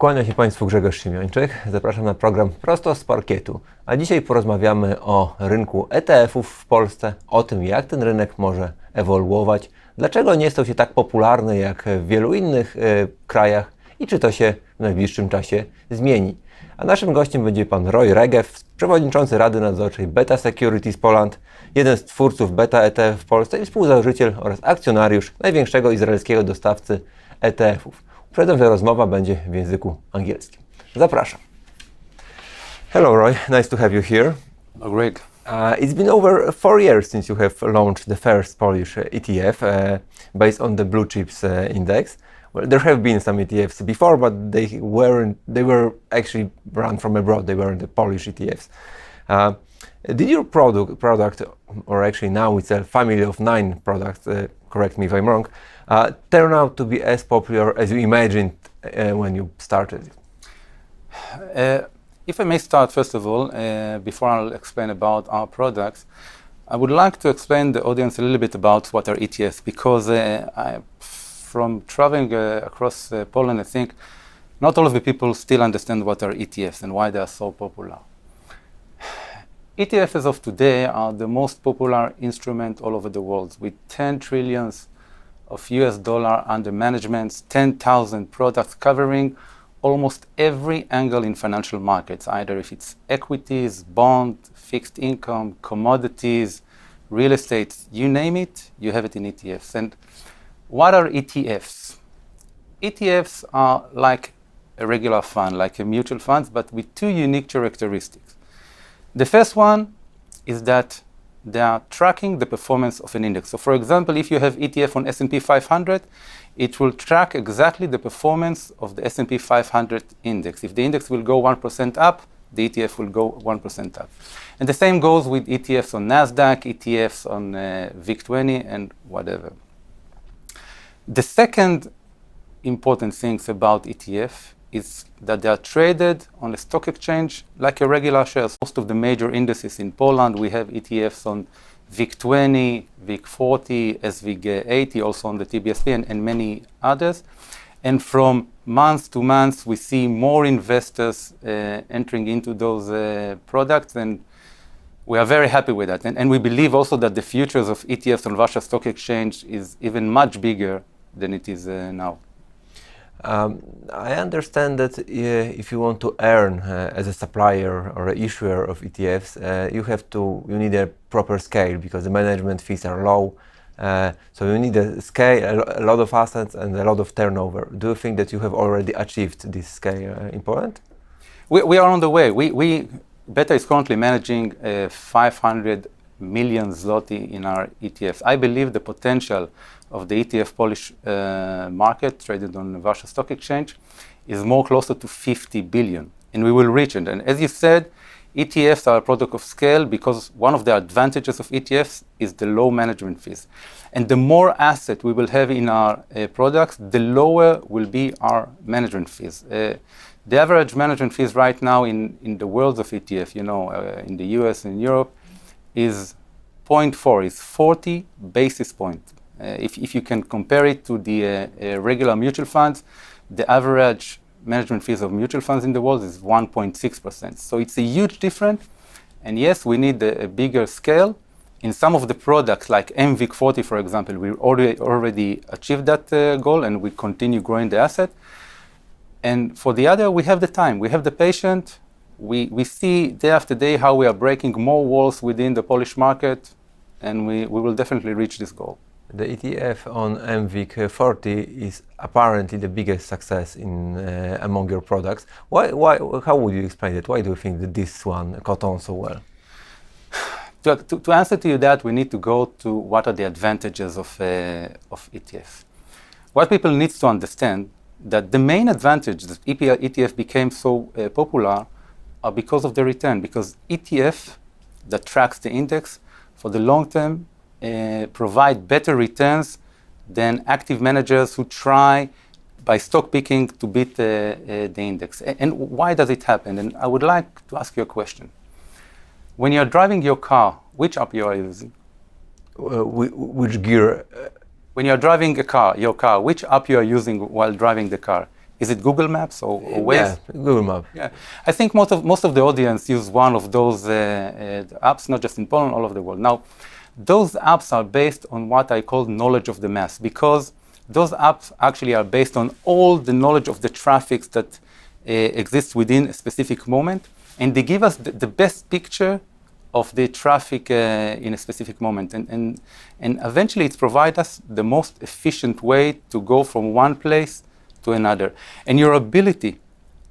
Kłania się Państwu Grzegorz Siemiańczyk. Zapraszam na program Prosto z Parkietu. A dzisiaj porozmawiamy o rynku ETF-ów w Polsce, o tym, jak ten rynek może ewoluować, dlaczego nie stał się tak popularny jak w wielu innych krajach i czy to się w najbliższym czasie zmieni. A naszym gościem będzie pan Roy Regev, przewodniczący Rady Nadzorczej Beta Securities Poland, jeden z twórców Beta ETF w Polsce i współzałożyciel oraz akcjonariusz największego izraelskiego dostawcy ETF-ów. Uprzedzam, że rozmowa będzie w języku angielskim. Zapraszam. Hello Roy, nice to have you here. Oh, great. It's been over 4 years since you have launched the first Polish ETF based on the blue chips index. Well, there have been some ETFs before, but they were actually run from abroad. They weren't the Polish ETFs. Did your product, or actually now it's a family of 9 products, correct me if I'm wrong, turn out to be as popular as you imagined when you started it? If I may start, first of all, before I'll explain about our products, I would like to explain the audience a little bit about what are ETFs, because from traveling across Poland, I think not all of the people still understand what are ETFs and why they are so popular. ETFs as of today are the most popular instrument all over the world, with 10 trillions of US dollar under management, 10,000 products covering almost every angle in financial markets, either if it's equities, bond, fixed income, commodities, real estate, you name it, you have it in ETFs. And what are ETFs? ETFs are like a regular fund, like a mutual fund, but with 2 unique characteristics. The first one is that they are tracking the performance of an index. So for example, if you have ETF on S&P 500, it will track exactly the performance of the S&P 500 index. If the index will go 1% up, the ETF will go 1% up. And the same goes with ETFs on NASDAQ, ETFs on VIX20 and whatever. The second important thing about ETF is that they are traded on a stock exchange like a regular shares. Most of the major indices in Poland, we have ETFs on VIX20, VIX40, SVG80, also on the TBSP and many others. And from month to month, we see more investors entering into those products, and we are very happy with that. And we believe also that the futures of ETFs on Warsaw Stock Exchange is even much bigger than it is now. I understand that if you want to earn as a supplier or an issuer of ETFs, you need a proper scale because the management fees are low. So you need a scale, a lot of assets and a lot of turnover. Do you think that you have already achieved this scale in Poland? We are on the way. Beta is currently managing 500 million zloty in our ETFs. I believe the potential of the ETF Polish market traded on the Warsaw Stock Exchange is more closer to 50 billion, and we will reach it. And as you said, ETFs are a product of scale because one of the advantages of ETFs is the low management fees. And the more asset we will have in our products, the lower will be our management fees. The average management fees right now in the world of ETF, in the US and Europe, is 0.4, is 40 basis points. If you can compare it to the regular mutual funds, the average management fees of mutual funds in the world is 1.6%. So it's a huge difference. And yes, we need a bigger scale. In some of the products, like MVIC40, for example, we already achieved that goal, and we continue growing the asset. And for the other, we have the time, we have the patience. We see day after day how we are breaking more walls within the Polish market, and we will definitely reach this goal. The ETF on MVIC40 is apparently the biggest success among your products. Why? How would you explain it? Why do you think that this one caught on so well? To answer to you that, we need to go to what are the advantages of ETF. What people need to understand that the main advantage that ETF became so popular are because of the return, because ETF that tracks the index for the long term provide better returns than active managers who try by stock picking to beat the index. And why does it happen? And I would like to ask you a question. When you're driving your car, which app you are using? Which gear? When you're driving your car, which app you are using while driving the car? Is it Google Maps or Waze? Yeah, Google Map. Yeah, I think most of the audience use one of those apps, not just in Poland, all over the world. Now, those apps are based on what I call knowledge of the mass, because those apps actually are based on all the knowledge of the traffic that exists within a specific moment, and they give us the best picture of the traffic in a specific moment. And eventually it provides us the most efficient way to go from one place to another. And your ability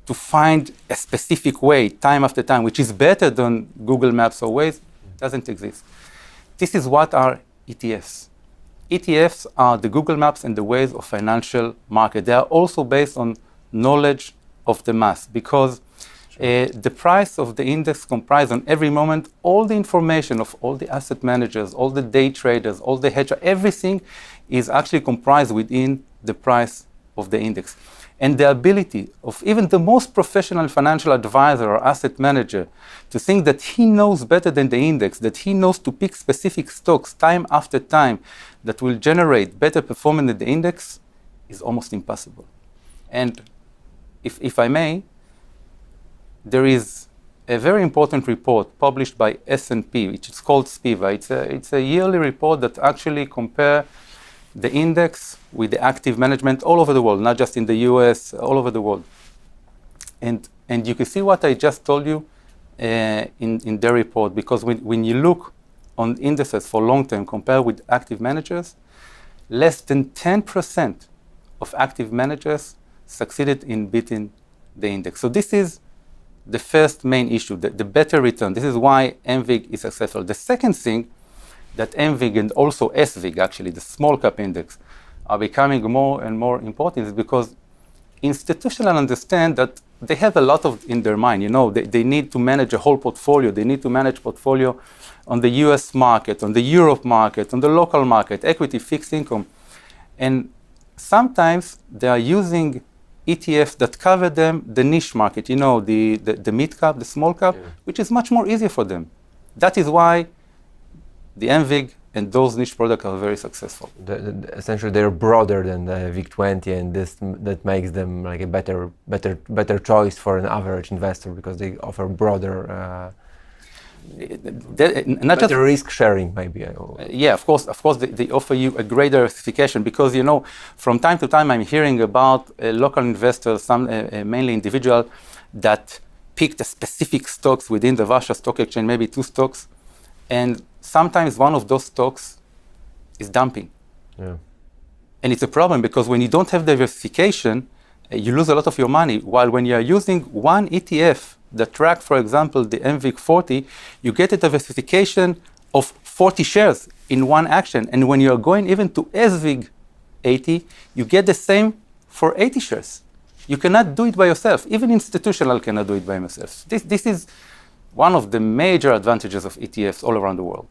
to find a specific way time after time, which is better than Google Maps or Waze, doesn't exist. This is what are ETFs. ETFs are the Google Maps and the Waze of financial market. They are also based on knowledge of the mass, because the price of the index comprises on every moment all the information of all the asset managers, all the day traders, all the hedge, everything is actually comprised within the price of the index. And the ability of even the most professional financial advisor or asset manager to think that he knows better than the index, that he knows to pick specific stocks time after time that will generate better performance than the index is almost impossible. And if I may, there is a very important report published by S&P, which is called SPIVA. It's a yearly report that actually compare the index with the active management all over the world, not just in the US, all over the world. And you can see what I just told you in their report, because when you look on indices for long term compared with active managers, less than 10% of active managers succeeded in beating the index. So this is the first main issue, the better return. This is why MVIG is successful. The second thing that MVIG and also SVIG, actually, the small cap index, are becoming more and more important is because institutional understand that they have a lot of in their mind. You know, they need to manage a whole portfolio. They need to manage portfolio on the US market, on the Europe market, on the local market, equity, fixed income. And sometimes they are using ETFs that cover them, the niche market, you know, the mid cap, the small cap, which is much more easier for them. That is why the MVIG and those niche products are very successful. Essentially, they're broader than the VIG20, and that makes them like a better choice for an average investor, because they offer broader, not just risk sharing, maybe. Yeah, of course, they offer you a greater diversification, because you know, from time to time, I'm hearing about local investors, some mainly individual, that picked a specific stocks within the Warsaw Stock Exchange, maybe 2 stocks, and sometimes one of those stocks is dumping. Yeah. And it's a problem, because when you don't have diversification, you lose a lot of your money. While when you are using one ETF that track, for example, the MVIG 40, you get a diversification of 40 shares in one action. And when you are going even to SVIG 80, you get the same for 80 shares. You cannot do it by yourself. Even institutional cannot do it by themselves. This is one of the major advantages of ETFs all around the world.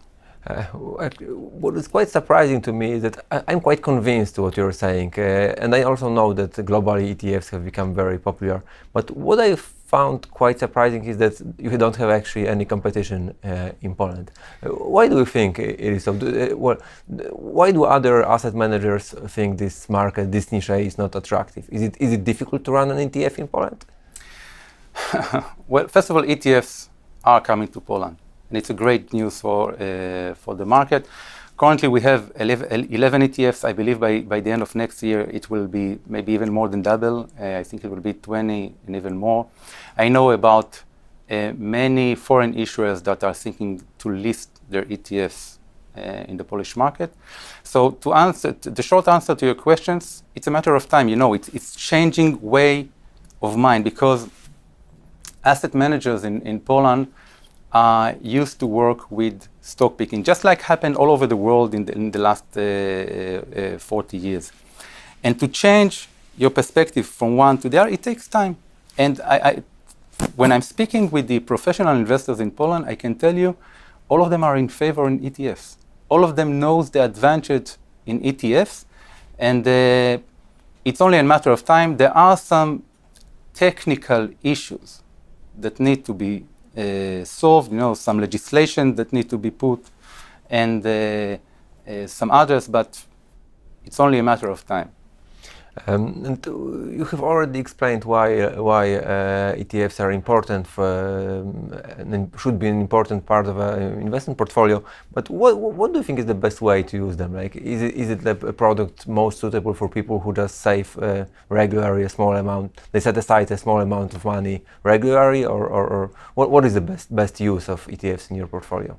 What is quite surprising to me is that I'm quite convinced to what you're saying, and I also know that globally ETFs have become very popular. But what I found quite surprising is that you don't have actually any competition in Poland. Why do you think it is so? Why do other asset managers think this market, this niche, is not attractive? Is it difficult to run an ETF in Poland? Well, first of all, ETFs are coming to Poland, and it's a great news for the market. Currently, we have 11 ETFs. I believe by the end of next year, it will be maybe even more than double. I think it will be 20 and even more. I know about many foreign issuers that are thinking to list their ETFs in the Polish market. So to answer, the short answer to your questions, it's a matter of time. You know, it's changing way of mind, because asset managers in Poland used to work with stock picking, just like happened all over the world in the last 40 years. And to change your perspective from one to the other, it takes time. And when I'm speaking with the professional investors in Poland, I can tell you, all of them are in favor in ETFs. All of them knows the advantage in ETFs, and it's only a matter of time. There are some technical issues that need to be solved, you know, some legislation that need to be put, and some others, but it's only a matter of time. And you have already explained why ETFs are important and should be an important part of an investment portfolio. But what do you think is the best way to use them? Like, is it a product most suitable for people who just save regularly a small amount? They set aside a small amount of money regularly, or what is the best use of ETFs in your portfolio?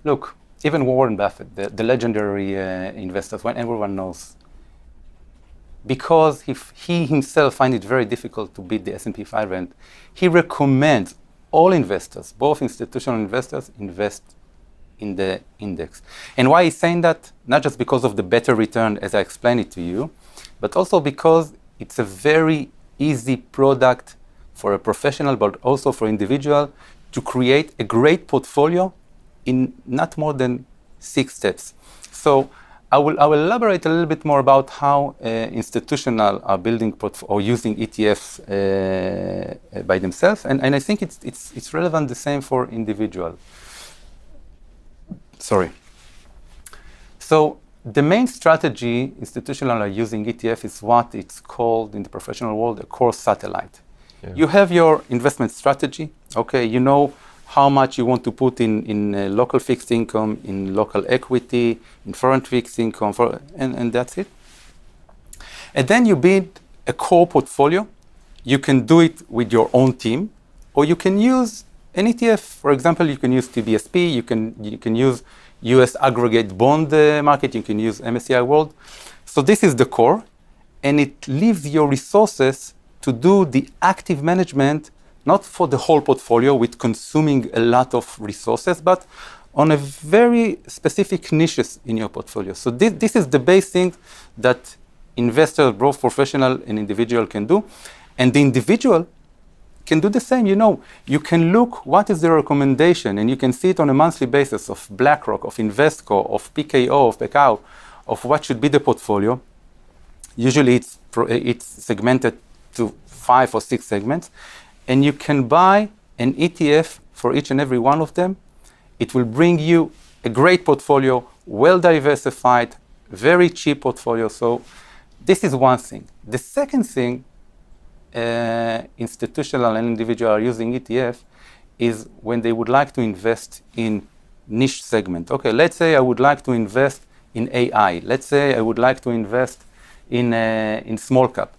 Look, even Warren Buffett, the legendary investor, when everyone knows, because he himself finds it very difficult to beat the S&P 500, he recommends all investors, both institutional investors, invest in the index. And why he's saying that? Not just because of the better return, as I explained it to you, but also because it's a very easy product for a professional, but also for individual, to create a great portfolio in not more than 6 steps. So I will elaborate a little bit more about how institutional are building or using ETFs by themselves, and I think it's relevant the same for individual. Sorry. So the main strategy institutional are using ETF is what it's called in the professional world a core satellite. Yeah. You have your investment strategy. Okay, you know how much you want to put in local fixed income, in local equity, in foreign fixed income, and that's it. And then you build a core portfolio. You can do it with your own team, or you can use an ETF. For example, you can use TBSP, you can use US aggregate bond market, you can use MSCI World. So this is the core, and it leaves your resources to do the active management, not for the whole portfolio with consuming a lot of resources, but on a very specific niches in your portfolio. So this is the base thing that investors, both professional and individual, can do. And the individual can do the same. You know, you can look what is the recommendation, and you can see it on a monthly basis of BlackRock, of Invesco, of PKO, of PKO, of what should be the portfolio. Usually it's segmented to 5 or 6 segments. And you can buy an ETF for each and every one of them. It will bring you a great portfolio, well diversified, very cheap portfolio. So this is one thing. The second thing, institutional and individual are using ETF, is when they would like to invest in niche segment. Okay, let's say I would like to invest in AI. Let's say I would like to invest in small cap.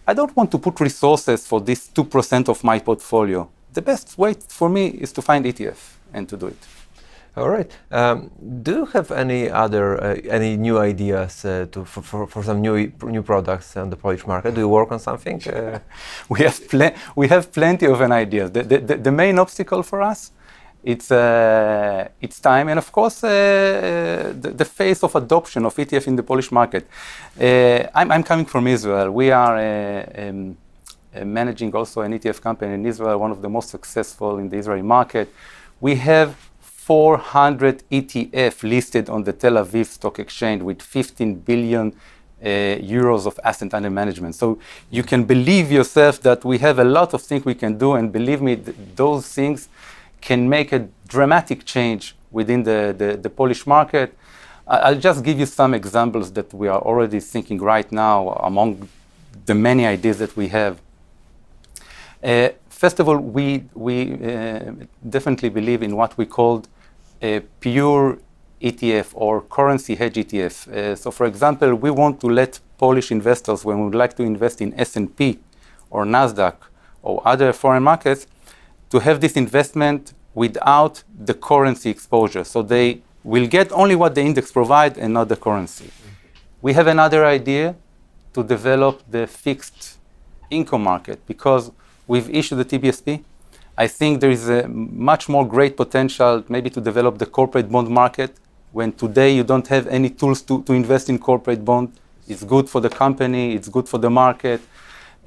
I don't want to put resources for this 2% of my portfolio. The best way for me is to find ETF and to do it. All right. Do you have any new ideas for some new products on the Polish market? Do you work on something? We have plenty of ideas. The main obstacle for us, it's time, and of course the phase of adoption of ETF in the Polish market. I'm coming from Israel. We are managing also an ETF company in Israel, one of the most successful in the Israeli market. We have 400 ETF listed on the Tel Aviv Stock Exchange with 15 billion euros of asset under management. So you can believe yourself that we have a lot of things we can do, and believe me, those things can make a dramatic change within the Polish market. I'll just give you some examples that we are already thinking right now among the many ideas that we have. First of all, we definitely believe in what we called a pure ETF or currency hedge ETF. So for example, we want to let Polish investors, when we would like to invest in S&P or NASDAQ or other foreign markets, to have this investment without the currency exposure. So they will get only what the index provides and not the currency. We have another idea to develop the fixed income market, because we've issued the TBSP. I think there is a much more great potential maybe to develop the corporate bond market, when today you don't have any tools to invest in corporate bond. It's good for the company, it's good for the market.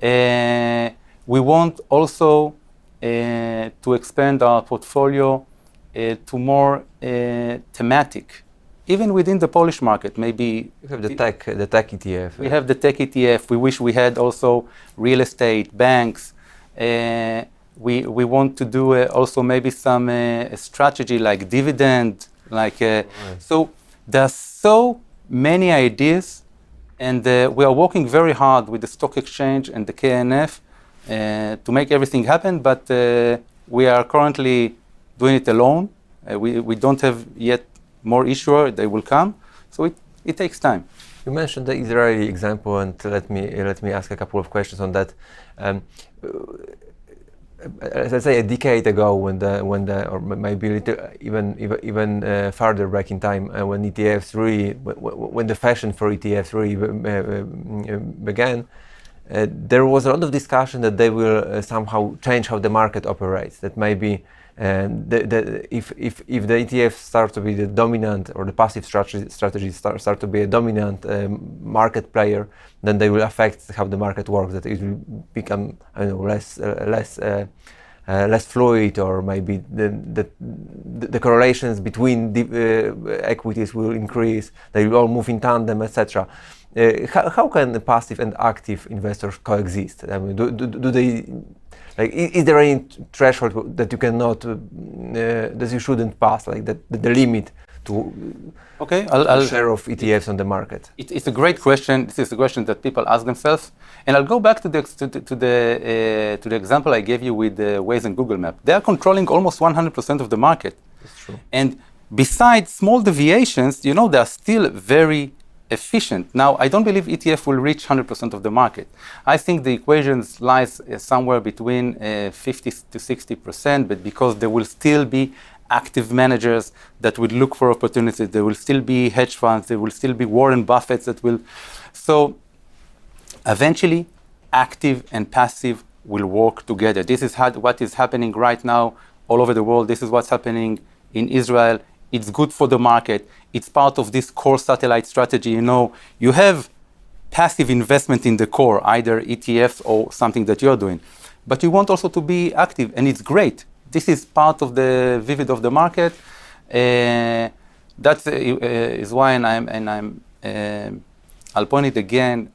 We want also to expand our portfolio to more thematic, even within the Polish market. Maybe you have the tech ETF. We have the tech ETF. We wish we had also real estate, banks. We want to do also maybe some strategy like dividend, like so. There's so many ideas And we are working very hard with the stock exchange and the KNF to make everything happen, but we are currently doing it alone. We don't have yet more issuer, they will come. So it takes time. You mentioned the Israeli example, and let me ask a couple of questions on that. Let's say a decade ago, when the or maybe little, even farther back in time, when ETFs really, when the fashion for ETFs really began, there was a lot of discussion that they will somehow change how the market operates. That maybe if the ETFs start to be the dominant, or the passive strategies start to be a dominant market player, then they will affect how the market works. That it will become, I don't know, less fluid, or maybe the correlations between the equities will increase. They will all move in tandem, etc. How can the passive and active investors coexist? I mean, do they? Like, is there any threshold that you cannot, that you shouldn't pass, like the limit to share of ETFs on the market? It's a great question. This is a question that people ask themselves, and I'll go back to the example I gave you with the Waze and Google Map. They are controlling almost 100% of the market. That's true. And besides small deviations, they are still very efficient. Now, I don't believe ETF will reach 100% of the market. I think the equations lies somewhere between 50 to 60%, but because there will still be active managers that would look for opportunities, there will still be hedge funds, there will still be Warren Buffetts that will. So eventually, active and passive will work together. This is what is happening right now all over the world. This is what's happening in Israel. It's good for the market. It's part of this core satellite strategy. You have passive investment in the core, either ETFs or something that you're doing. But you want also to be active, and it's great. This is part of the vivid of the market. That is why, I'll point it again,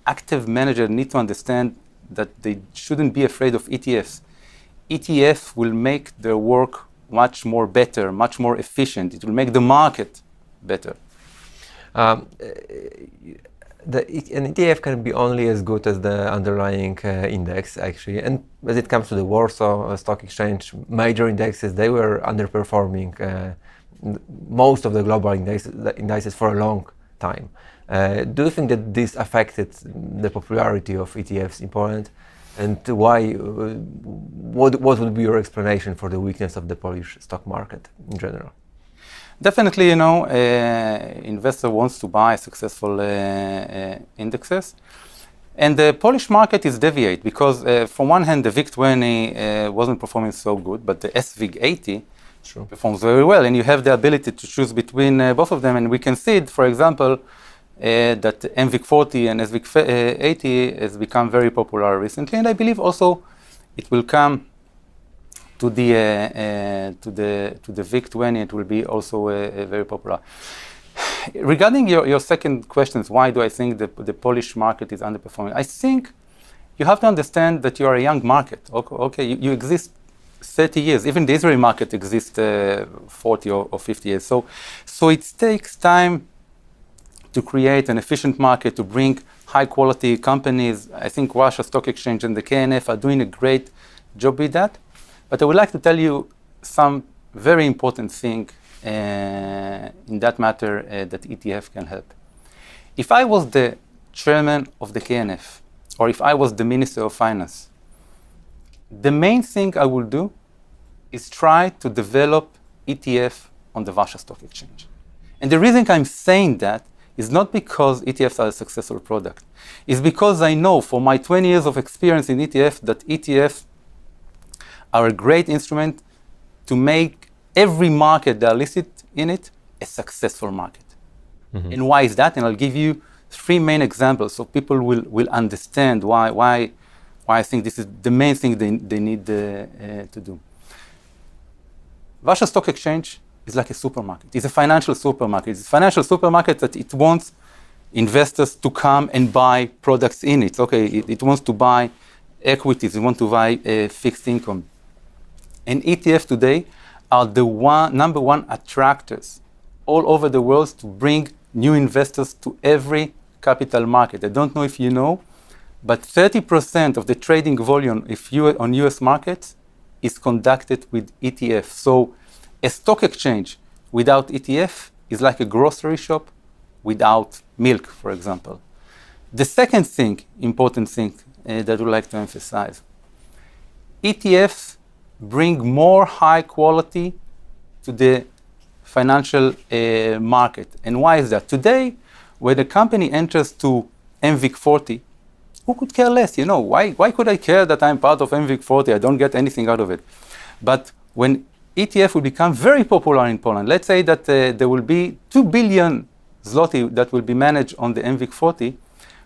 active managers need to understand that they shouldn't be afraid of ETFs. ETFs will make their work much more better, much more efficient. It will make the market better. An ETF can be only as good as the underlying index, actually. And as it comes to the Warsaw Stock Exchange, major indexes, they were underperforming most of the global indices for a long time. Do you think that this affected the popularity of ETFs in Poland? And why? What would be your explanation for the weakness of the Polish stock market in general? Definitely, investor wants to buy successful indexes, and the Polish market is deviate because, from one hand, the VIG20 wasn't performing so good, but the SVIG80 performs very well, and you have the ability to choose between both of them, and we can see it, for example, that MVIG40 and SVIG80 has become very popular recently, and I believe also it will come to the VIG20. It will be also very popular. Regarding your second questions, why do I think the Polish market is underperforming? I think you have to understand that you are a young market. Okay, you exist 30 years. Even the Israeli market exists 40 or 50 years. So it takes time to create an efficient market, to bring high-quality companies. I think Warsaw Stock Exchange and the KNF are doing a great job with that. But I would like to tell you some very important thing in that matter that ETF can help. If I was the chairman of the KNF, or if I was the Minister of Finance, the main thing I will do is try to develop ETF on the Warsaw Stock Exchange. And the reason I'm saying that is not because ETFs are a successful product. It's because I know from my 20 years of experience in ETF that ETFs are a great instrument to make every market that are listed in it a successful market. Mm-hmm. And why is that? And I'll give you 3 main examples so people will understand why I think this is the main thing they need to do. Warsaw Stock Exchange is like a supermarket. It's a financial supermarket. It's a financial supermarket that it wants investors to come and buy products in it. Okay, it wants to buy equities. It wants to buy fixed income. And ETFs today are the number one attractors all over the world to bring new investors to every capital market. I don't know if you know, but 30% of the trading volume on US markets is conducted with ETF. So a stock exchange without ETF is like a grocery shop without milk, for example. The second thing, important thing that I would like to emphasize, ETFs bring more high quality to the financial market. And why is that? Today, when a company enters to MVIC 40, who could care less? Why could I care that I'm part of MVIC 40? I don't get anything out of it. But when ETF will become very popular in Poland, let's say that there will be 2 billion zloty that will be managed on the MVIC 40,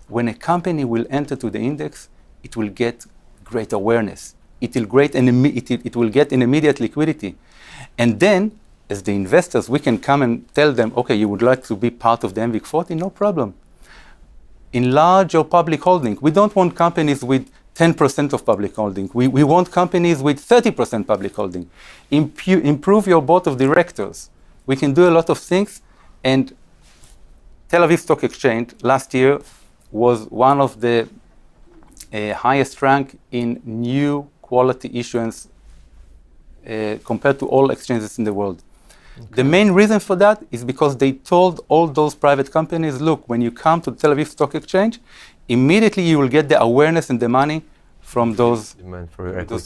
when a company will enter to the index, it will get great awareness. It will get an immediate liquidity. And then, as the investors, we can come and tell them, okay, you would like to be part of the MVIC 40? No problem. Enlarge your public holding. We don't want companies with 10% of public holding. We want companies with 30% public holding. Improve your board of directors. We can do a lot of things. And Tel Aviv Stock Exchange last year was one of the highest rank in new quality issuance compared to all exchanges in the world. Okay. The main reason for that is because they told all those private companies, look, when you come to the Tel Aviv Stock Exchange, immediately you will get the awareness and the money from those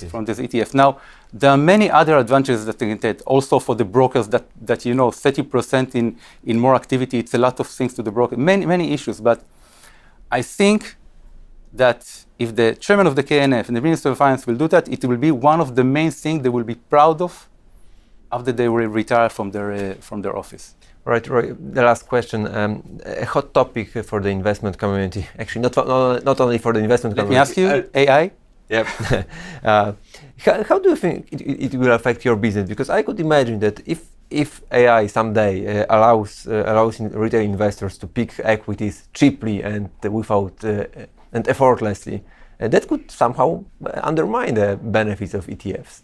from this ETF. Now, there are many other advantages that they can take. Also for the brokers that 30% in more activity, it's a lot of things to the broker, many issues. But I think that if the chairman of the KNF and the Minister of Finance will do that, it will be one of the main things they will be proud of after they will retire from their office. Right, Roy, the last question. A hot topic for the investment community. Actually, not only for the investment community. Let me ask you, AI? Yep. How do you think it will affect your business? Because I could imagine that if AI someday allows retail investors to pick equities cheaply and without and effortlessly, that could somehow undermine the benefits of ETFs.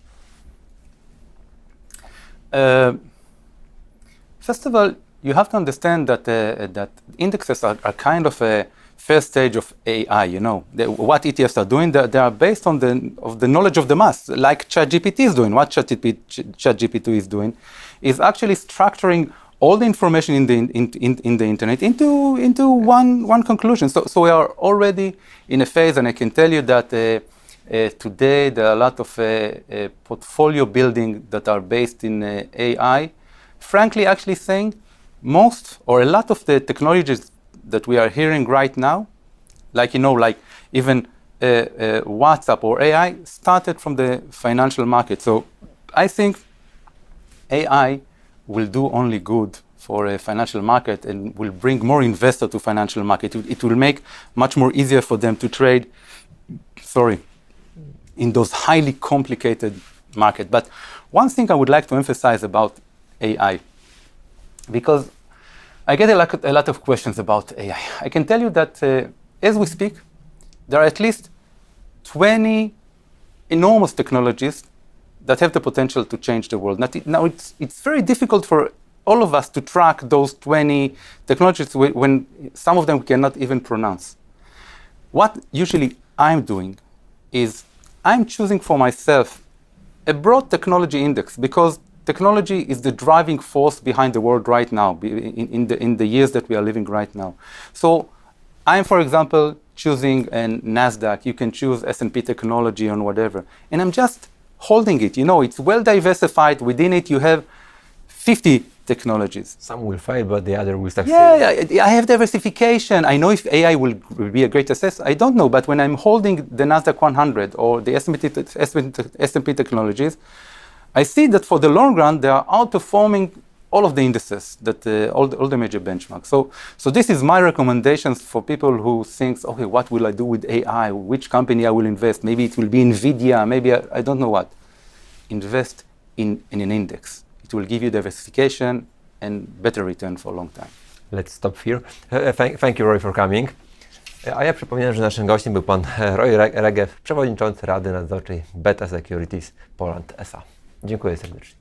First of all, you have to understand that indexes are kind of a first stage of AI. What ETFs are doing, they are based on the knowledge of the mass, like ChatGPT is doing. What ChatGPT is doing is actually structuring all the information in the internet into one conclusion. So we are already in a phase, and I can tell you that today there are a lot of portfolio building that are based in AI. Frankly, actually saying most or a lot of the technologies that we are hearing right now, like even WhatsApp or AI, started from the financial market. So I think AI will do only good for a financial market and will bring more investors to financial market. It will make much more easier for them to trade, in those highly complicated market. But one thing I would like to emphasize about AI, because I get a lot of questions about AI. I can tell you that as we speak, there are at least 20 enormous technologies that have the potential to change the world. Now it's very difficult for all of us to track those 20 technologies when some of them we cannot even pronounce. What usually I'm doing is I'm choosing for myself a broad technology index, because technology is the driving force behind the world right now, in the years that we are living right now. So I'm, for example, choosing an NASDAQ. You can choose S&P technology or whatever. And I'm just holding it. It's well diversified. Within it, you have 50 technologies. Some will fail, but the other will succeed. Yeah, I have diversification. I know if AI will be a great success. I don't know. But when I'm holding the NASDAQ 100 or the S&P technologies, I see that for the long run, they are outperforming all of the indices, all the major benchmarks. So this is my recommendations for people who think, okay, what will I do with AI? Which company I will invest? Maybe it will be NVIDIA. Maybe I don't know what. Invest in an index. It will give you diversification and better return for a long time. Let's stop here. Thank you, Roy, for coming. A ja przypominam, że naszym gościem był pan Roy Regev, przewodniczący Rady Nadzorczej Beta Securities Poland SA. Dziękuję serdecznie.